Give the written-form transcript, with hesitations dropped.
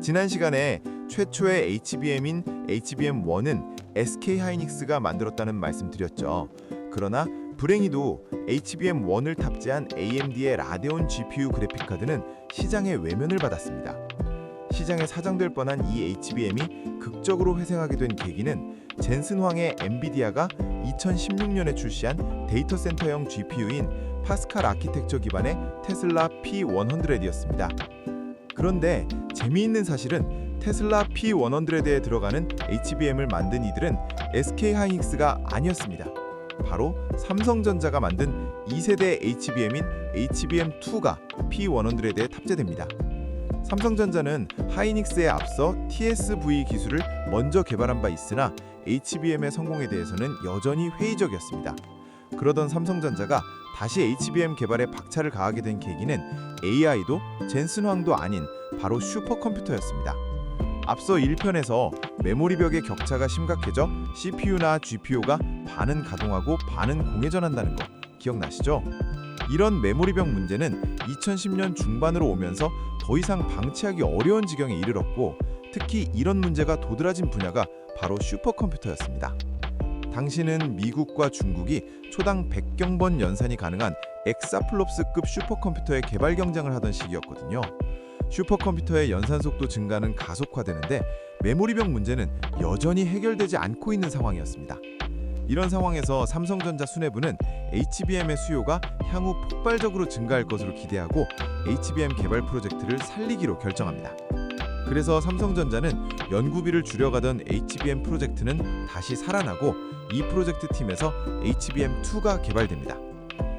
지난 시간에 최초의 HBM인 HBM1은 SK 하이닉스가 만들었다는 말씀드렸죠. 그러나 불행히도 HBM1을 탑재한 AMD의 라데온 GPU 그래픽카드는 시장의 외면을 받았습니다. 시장에 사장될 뻔한 이 HBM이 극적으로 회생하게 된 계기는 젠슨 황의 엔비디아가 2016년에 출시한 데이터 센터용 GPU인 파스칼 아키텍처 기반의 테슬라 P100이었습니다. 그런데 재미있는 사실은 테슬라 P100에 들어가는 HBM을 만든 이들은 SK하이닉스가 아니었습니다. 바로 삼성전자가 만든 2세대 HBM인 HBM2가 P100에 탑재됩니다. 삼성전자는 하이닉스에 앞서 TSV 기술을 먼저 개발한 바 있으나 HBM의 성공에 대해서는 여전히 회의적이었습니다. 그러던 삼성전자가 다시 HBM 개발에 박차를 가하게 된 계기는 AI도 젠슨 황도 아닌 바로 슈퍼컴퓨터였습니다. 앞서 1편에서 메모리 벽의 격차가 심각해져 CPU나 GPU가 반은 가동하고 반은 공회전한다는 거 기억나시죠? 이런 메모리 벽 문제는 2010년 중반으로 오면서 더 이상 방치하기 어려운 지경에 이르렀고, 특히 이런 문제가 도드라진 분야가 바로 슈퍼컴퓨터였습니다. 당시는 미국과 중국이 초당 100경번 연산이 가능한 엑사플롭스급 슈퍼컴퓨터의 개발 경쟁을 하던 시기였거든요. 슈퍼컴퓨터의 연산 속도 증가는 가속화되는데 메모리병 문제는 여전히 해결되지 않고 있는 상황이었습니다. 이런 상황에서 삼성전자 수뇌부는 HBM의 수요가 향후 폭발적으로 증가할 것으로 기대하고 HBM 개발 프로젝트를 살리기로 결정합니다. 그래서 삼성전자는 연구비를 줄여가던 HBM 프로젝트는 다시 살아나고 이 프로젝트 팀에서 HBM2가 개발됩니다.